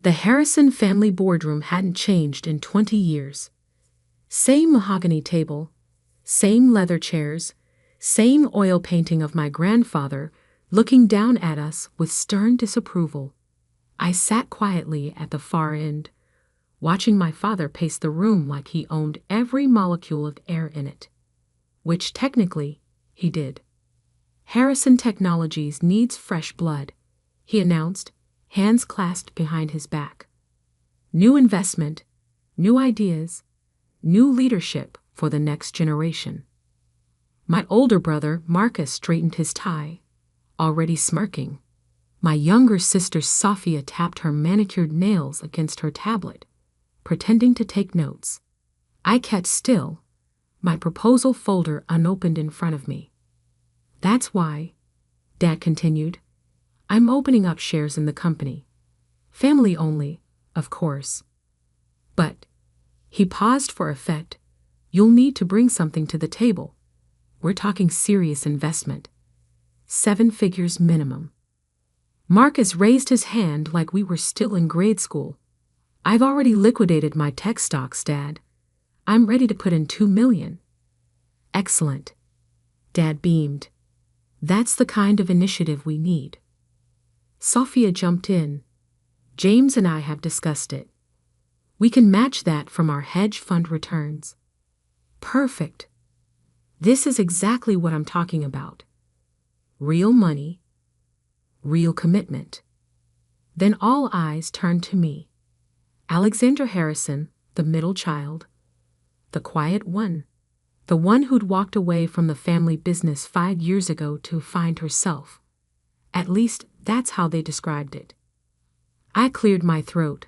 The Harrison family boardroom hadn't changed in 20 years. Same mahogany table, same leather chairs, same oil painting of my grandfather looking down at us with stern disapproval. I sat quietly at the far end, watching my father pace the room like he owned every molecule of air in it. Which technically, he did. Harrison Technologies needs fresh blood, he announced, hands clasped behind his back. New investment, new ideas, new leadership for the next generation. My older brother, Marcus, straightened his tie, already smirking. My younger sister, Sophia, tapped her manicured nails against her tablet, pretending to take notes. I kept still, my proposal folder unopened in front of me. That's why, Dad continued, I'm opening up shares in the company. Family only, of course. But, he paused for effect, you'll need to bring something to the table. We're talking serious investment. 7 figures minimum. Marcus raised his hand like we were still in grade school. I've already liquidated my tech stocks, Dad. I'm ready to put in $2 million. Excellent. Dad beamed. That's the kind of initiative we need. Sophia jumped in. James and I have discussed it. We can match that from our hedge fund returns. Perfect. This is exactly what I'm talking about. Real money, real commitment. Then all eyes turned to me. Alexandra Harrison, the middle child, the quiet one, the one who'd walked away from the family business 5 years ago to find herself. At least, that's how they described it. I cleared my throat.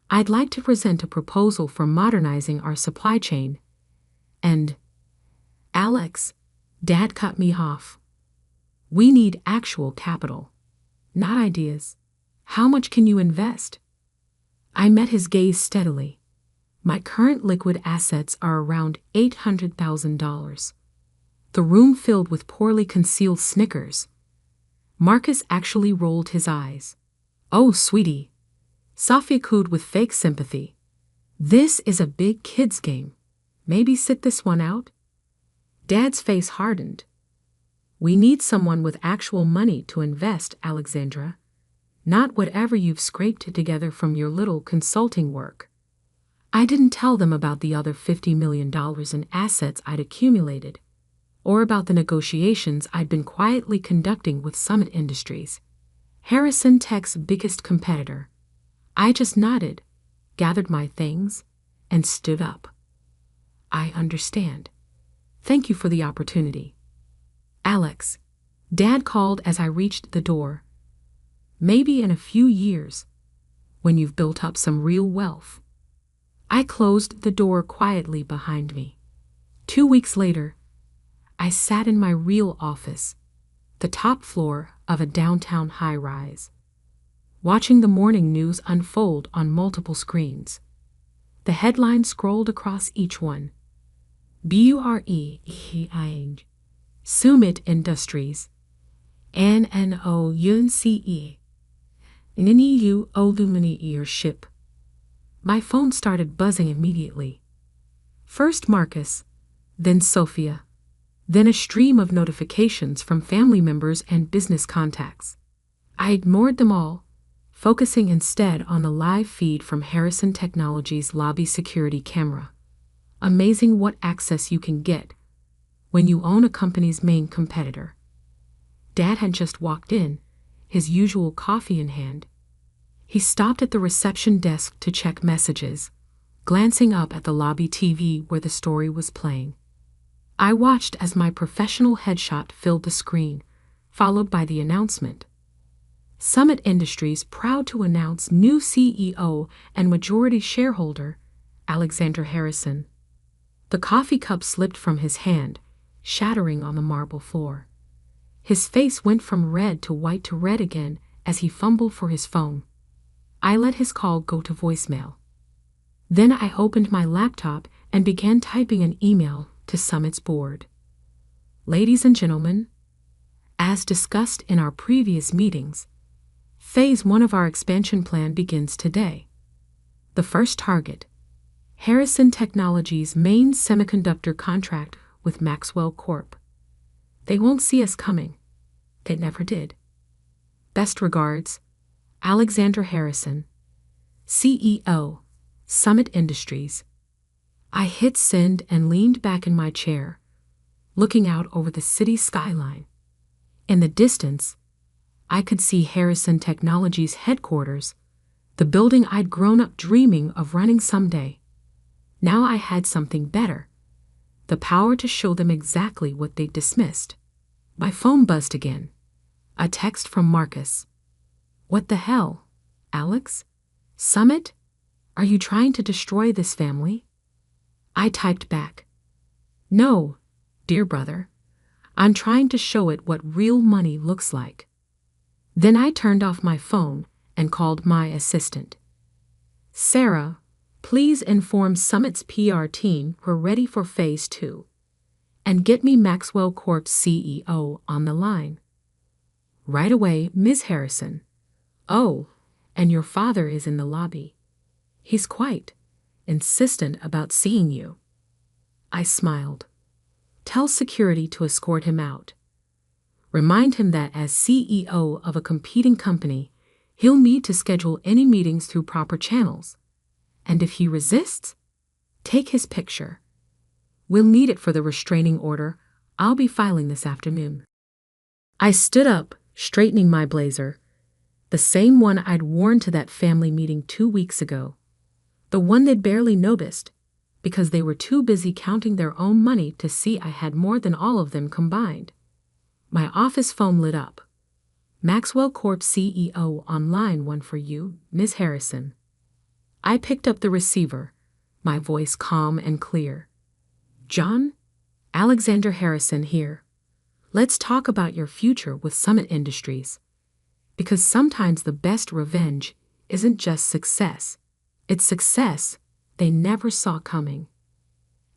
I'd like to present a proposal for modernizing our supply chain. And, Alex, Dad cut me off. We need actual capital, not ideas. How much can you invest? I met his gaze steadily. My current liquid assets are around $800,000. The room filled with poorly concealed snickers. Marcus actually rolled his eyes. Oh, sweetie. Sophia cooed with fake sympathy. This is a big kid's game. Maybe sit this one out? Dad's face hardened. We need someone with actual money to invest, Alexandra. Not whatever you've scraped together from your little consulting work. I didn't tell them about the other $50 million in assets I'd accumulated, or about the negotiations I'd been quietly conducting with Summit Industries, Harrison Tech's biggest competitor. I just nodded, gathered my things, and stood up. I understand. Thank you for the opportunity. Alex, Dad called as I reached the door. Maybe in a few years, when you've built up some real wealth. I closed the door quietly behind me. 2 weeks later, I sat in my real office, the top floor of a downtown high-rise, watching the morning news unfold on multiple screens. The headline scrolled across each one. BUREING, Summit Industries, NNOUNCE, NNEU Aluminiership. My phone started buzzing immediately. First Marcus, then Sophia, then a stream of notifications from family members and business contacts. I ignored them all, focusing instead on the live feed from Harrison Technologies' lobby security camera. Amazing what access you can get when you own a company's main competitor. Dad had just walked in, his usual coffee in hand. He stopped at the reception desk to check messages, glancing up at the lobby TV where the story was playing. I watched as my professional headshot filled the screen, followed by the announcement. Summit Industries proud to announce new CEO and majority shareholder, Alexandra Harrison. The coffee cup slipped from his hand, shattering on the marble floor. His face went from red to white to red again as he fumbled for his phone. I let his call go to voicemail. Then I opened my laptop and began typing an email to Summit's board. Ladies and gentlemen, as discussed in our previous meetings, Phase 1 of our expansion plan begins today. The first target: Harrison Technologies' main semiconductor contract with Maxwell Corp. They won't see us coming. They never did. Best regards, Alexander Harrison, CEO, Summit Industries. I hit send and leaned back in my chair, looking out over the city skyline. In the distance, I could see Harrison Technologies' headquarters, the building I'd grown up dreaming of running someday. Now I had something better: the power to show them exactly what they'd dismissed. My phone buzzed again. A text from Marcus. "What the hell, Alex? Summit? Are you trying to destroy this family?" I typed back, "No, dear brother. I'm trying to show it what real money looks like." Then I turned off my phone and called my assistant. "Sarah, please inform Summit's PR team we're ready for Phase 2. And get me Maxwell Corp's CEO on the line." "Right away, Ms. Harrison." "Oh, and your father is in the lobby. He's quite insistent about seeing you." I smiled. "Tell security to escort him out. Remind him that as CEO of a competing company, he'll need to schedule any meetings through proper channels. And if he resists, take his picture. We'll need it for the restraining order I'll be filing this afternoon." I stood up, straightening my blazer, the same one I'd worn to that family meeting 2 weeks ago, the one they'd barely noticed because they were too busy counting their own money to see I had more than all of them combined. My office phone lit up. "Maxwell Corp CEO on line 1 for you, Ms. Harrison." I picked up the receiver, my voice calm and clear. "John, Alexander Harrison here. Let's talk about your future with Summit Industries. Because sometimes the best revenge isn't just success. It's success they never saw coming."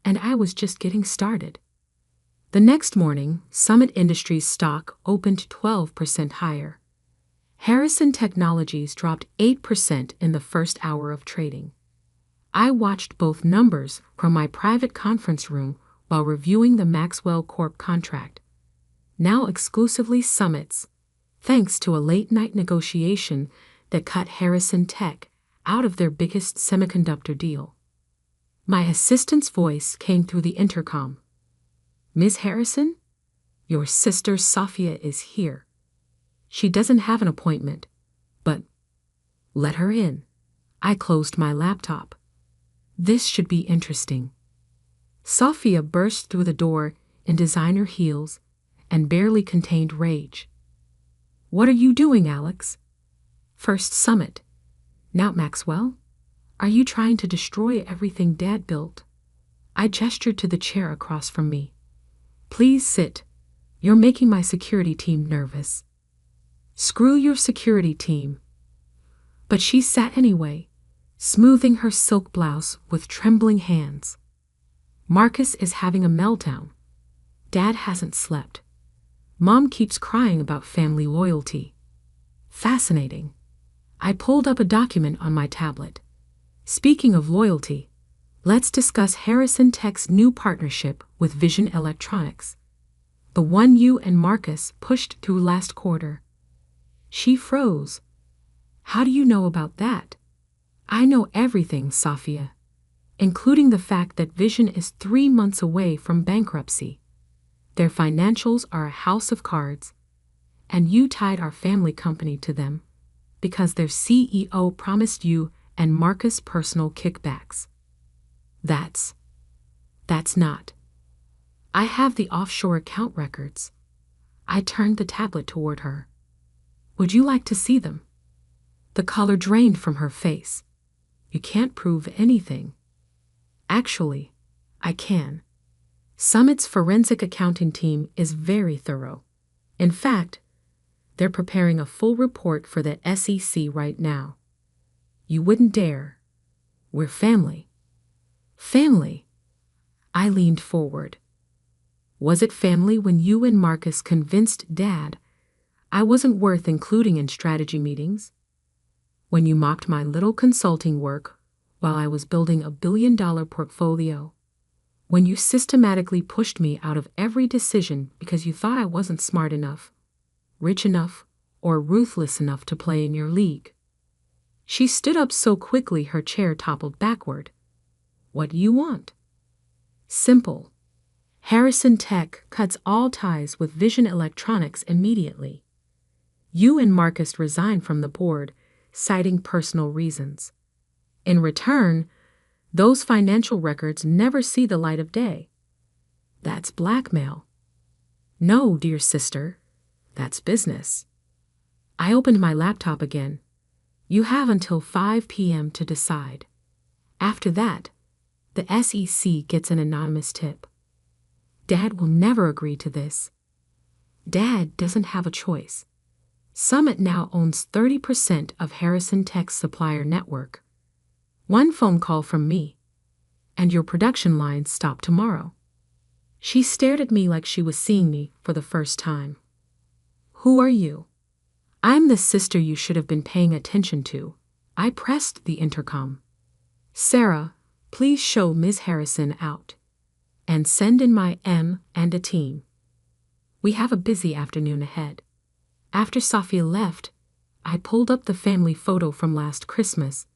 And I was just getting started. The next morning, Summit Industries stock opened 12% higher. Harrison Technologies dropped 8% in the first hour of trading. I watched both numbers from my private conference room while reviewing the Maxwell Corp contract, now exclusively Summit's, thanks to a late-night negotiation that cut Harrison Tech out of their biggest semiconductor deal. My assistant's voice came through the intercom. "Ms. Harrison, your sister Sophia is here. She doesn't have an appointment, but let her in." I closed my laptop. This should be interesting. Sophia burst through the door in designer heels and barely contained rage. "What are you doing, Alex? First Summit, now Maxwell? Are you trying to destroy everything Dad built?" I gestured to the chair across from me. "Please sit. You're making my security team nervous." "Screw your security team." But she sat anyway, smoothing her silk blouse with trembling hands. "Marcus is having a meltdown. Dad hasn't slept. Mom keeps crying about family loyalty." Fascinating. I pulled up a document on my tablet. "Speaking of loyalty, let's discuss Harrison Tech's new partnership with Vision Electronics, the one you and Marcus pushed through last quarter." She froze. "How do you know about that?" "I know everything, Sophia, including the fact that Vision is 3 months away from bankruptcy. Their financials are a house of cards, and you tied our family company to them because their CEO promised you and Marcus personal kickbacks." That's not. I have the offshore account records." I turned the tablet toward her. "Would you like to see them?" The color drained from her face. "You can't prove anything." "Actually, I can. Summit's forensic accounting team is very thorough. In fact, they're preparing a full report for the SEC right now. You wouldn't dare. We're family." "Family?" I leaned forward. "Was it family when you and Marcus convinced Dad I wasn't worth including in strategy meetings. When you mocked my little consulting work while I was building a billion-dollar portfolio. When you systematically pushed me out of every decision because you thought I wasn't smart enough, rich enough, or ruthless enough to play in your league. She stood up so quickly her chair toppled backward. What do you want? Simple. Harrison Tech cuts all ties with Vision Electronics immediately. You and Marcus resign from the board, citing personal reasons. In return, those financial records never see the light of day. That's blackmail. No, dear sister, that's business. I opened my laptop again. You have until 5 p.m. to decide. After that, the SEC gets an anonymous tip. Dad will never agree to this. Dad doesn't have a choice. Summit now owns 30% of Harrison Tech's supplier network. One phone call from me, and your production lines stop tomorrow. She stared at me like she was seeing me for the first time. Who are you? I'm the sister you should have been paying attention to. I pressed the intercom. Sarah, please show Ms. Harrison out. And send in my M and a team. We have a busy afternoon ahead. After Sophia left, I pulled up the family photo from last Christmas.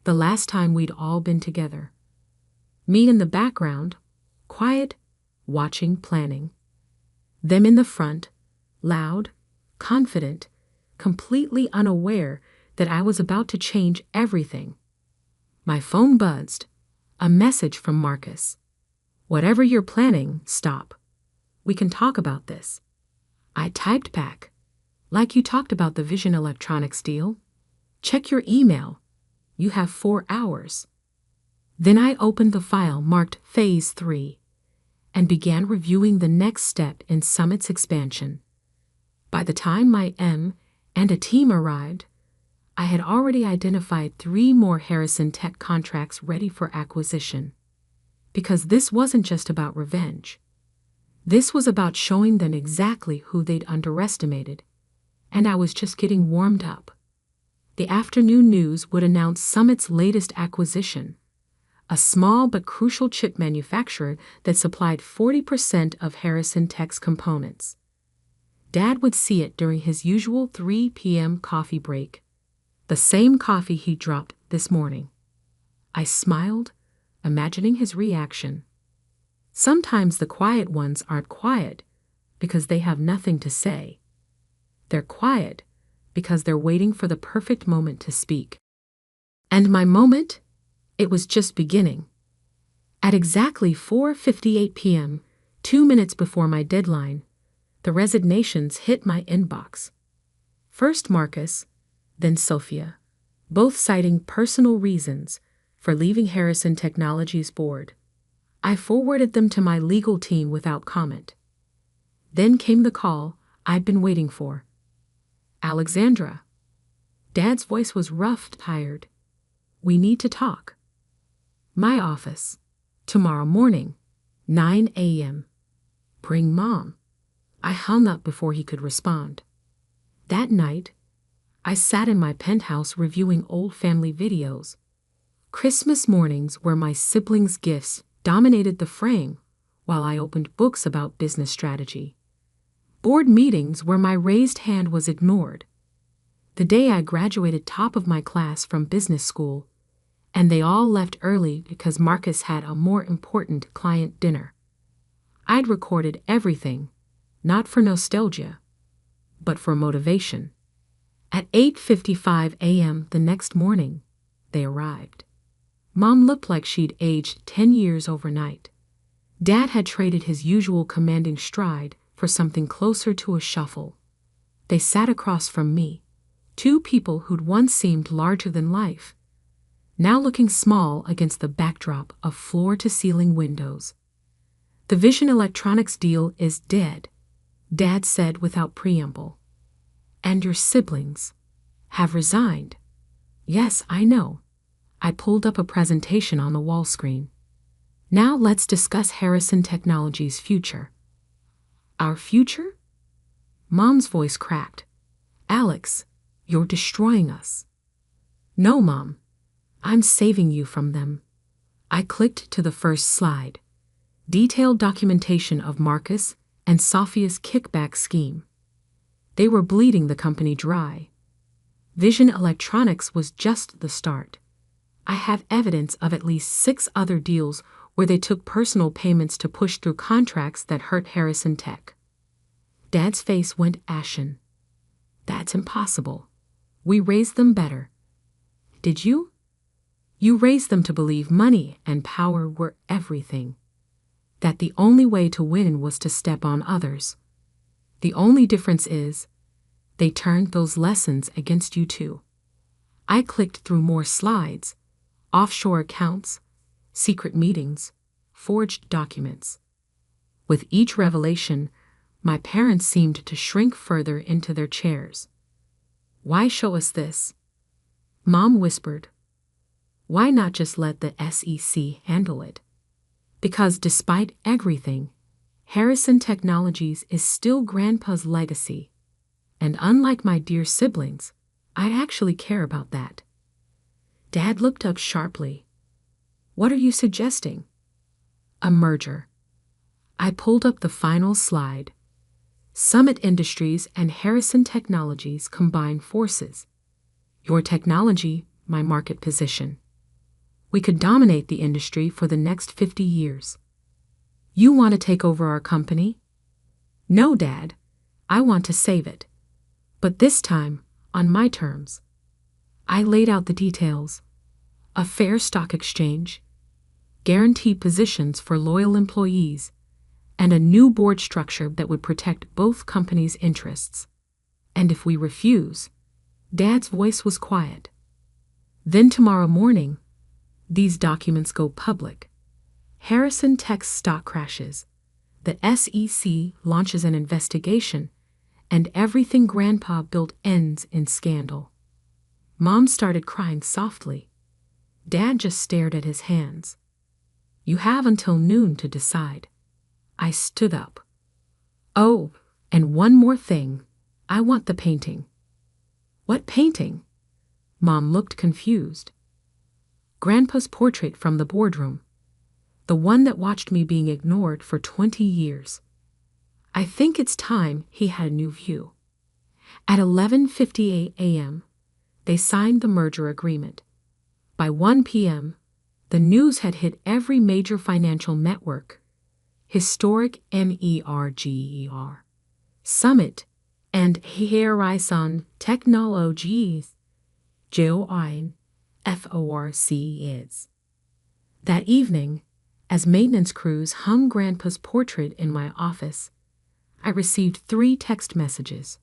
The last time we'd all been together. Me in the background, quiet, watching, planning. Them in the front, loud, confident, completely unaware that I was about to change everything. My phone buzzed. A message from Marcus. Whatever you're planning, stop. We can talk about this. I typed back. Like you talked about the Vision Electronics deal. Check your email. You have 4 hours. Then I opened the file marked Phase 3 and began reviewing the next step in Summit's expansion. By the time my M and a team arrived, I had already identified 3 more Harrison Tech contracts ready for acquisition. Because this wasn't just about revenge. This was about showing them exactly who they'd underestimated. And I was just getting warmed up. The afternoon news would announce Summit's latest acquisition, a small but crucial chip manufacturer that supplied 40% of Harrison Tech's components. Dad would see it during his usual 3 p.m. coffee break, the same coffee he dropped this morning. I smiled, imagining his reaction. Sometimes the quiet ones aren't quiet because they have nothing to say. They're quiet because they're waiting for the perfect moment to speak. And my moment? It was just beginning. At exactly 4:58 p.m., 2 minutes before my deadline, the resignations hit my inbox. First Marcus, then Sophia, both citing personal reasons for leaving Harrison Technologies board. I forwarded them to my legal team without comment. Then came the call I'd been waiting for. Alexandra. Dad's voice was rough, tired. We need to talk. My office. Tomorrow morning, 9 a.m. Bring Mom. I hung up before he could respond. That night, I sat in my penthouse reviewing old family videos. Christmas mornings where my siblings' gifts dominated the frame while I opened books about business strategy. Board meetings where my raised hand was ignored. The day I graduated top of my class from business school, and they all left early because Marcus had a more important client dinner. I'd recorded everything, not for nostalgia, but for motivation. At 8:55 a.m. the next morning, they arrived. Mom looked like she'd aged 10 years overnight. Dad had traded his usual commanding stride for something closer to a shuffle. They sat across from me, 2 people who'd once seemed larger than life, now looking small against the backdrop of floor-to-ceiling windows. The Vision Electronics deal is dead, Dad said without preamble. And your siblings have resigned. Yes, I know. I pulled up a presentation on the wall screen. Now let's discuss Harrison Technologies' future. Our future? Mom's voice cracked. Alex, you're destroying us. No, Mom. I'm saving you from them. I clicked to the first slide. Detailed documentation of Marcus and Sophia's kickback scheme. They were bleeding the company dry. Vision Electronics was just the start. I have evidence of at least 6 other deals where they took personal payments to push through contracts that hurt Harrison Tech. Dad's face went ashen. That's impossible. We raised them better. Did you? You raised them to believe money and power were everything. That the only way to win was to step on others. The only difference is, they turned those lessons against you too. I clicked through more slides, offshore accounts, secret meetings, forged documents. With each revelation, my parents seemed to shrink further into their chairs. Why show us this? Mom whispered. Why not just let the SEC handle it? Because despite everything, Harrison Technologies is still Grandpa's legacy. And unlike my dear siblings, I actually care about that. Dad looked up sharply. What are you suggesting? A merger. I pulled up the final slide. Summit Industries and Harrison Technologies combine forces. Your technology, my market position. We could dominate the industry for the next 50 years. You want to take over our company? No, Dad. I want to save it. But this time, on my terms. I laid out the details. A fair stock exchange, guaranteed positions for loyal employees, and a new board structure that would protect both companies' interests. And if we refuse, Dad's voice was quiet. Then tomorrow morning, these documents go public. Harrison Tech's stock crashes. The SEC launches an investigation, and everything Grandpa built ends in scandal. Mom started crying softly. Dad just stared at his hands. You have until noon to decide. I stood up. Oh, and one more thing. I want the painting. What painting? Mom looked confused. Grandpa's portrait from the boardroom. The one that watched me being ignored for 20 years. I think it's time he had a new view. At 11:58 a.m., they signed the merger agreement. By 1 p.m., the news had hit every major financial network. Historic MERGER, Summit, and Harrison Technologies, JOIN, FORC. That evening, as maintenance crews hung Grandpa's portrait in my office, I received 3 text messages.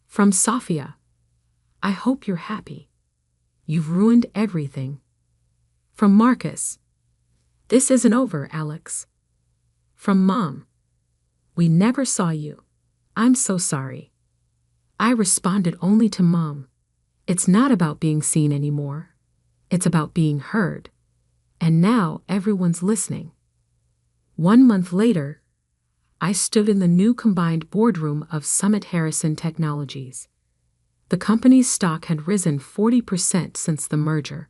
From Sophia, I hope you're happy. You've ruined everything. From Marcus, this isn't over, Alex. From Mom, we never saw you. I'm so sorry. I responded only to Mom. It's not about being seen anymore. It's about being heard. And now everyone's listening. 1 month later, I stood in the new combined boardroom of Summit Harrison Technologies. The company's stock had risen 40% since the merger.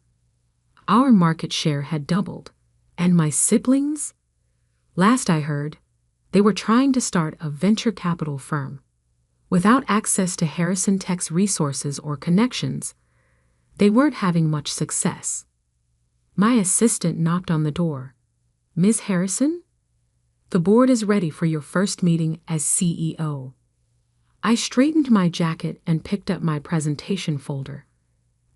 Our market share had doubled. And my siblings? Last I heard, they were trying to start a venture capital firm. Without access to Harrison Tech's resources or connections, they weren't having much success. My assistant knocked on the door. Ms. Harrison? The board is ready for your first meeting as CEO. I straightened my jacket and picked up my presentation folder.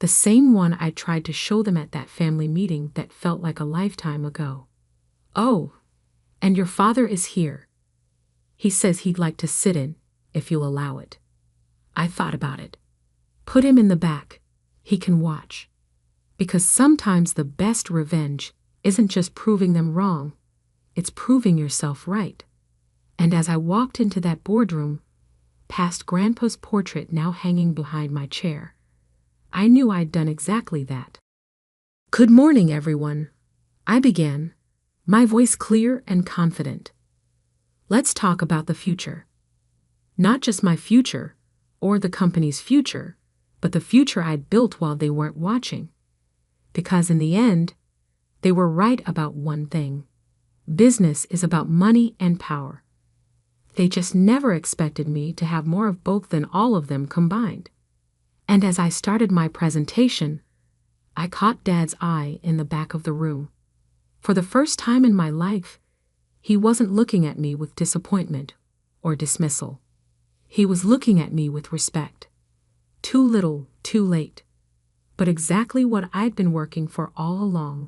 The same one I tried to show them at that family meeting that felt like a lifetime ago. Oh, and your father is here. He says he'd like to sit in, if you'll allow it. I thought about it. Put him in the back. He can watch. Because sometimes the best revenge isn't just proving them wrong, it's proving yourself right. And as I walked into that boardroom, past Grandpa's portrait now hanging behind my chair, I knew I'd done exactly that. Good morning, everyone. I began, my voice clear and confident. Let's talk about the future. Not just my future, or the company's future, but the future I'd built while they weren't watching. Because in the end, they were right about one thing. Business is about money and power. They just never expected me to have more of both than all of them combined. And as I started my presentation, I caught Dad's eye in the back of the room. For the first time in my life, he wasn't looking at me with disappointment or dismissal. He was looking at me with respect. Too little, too late. But exactly what I'd been working for all along.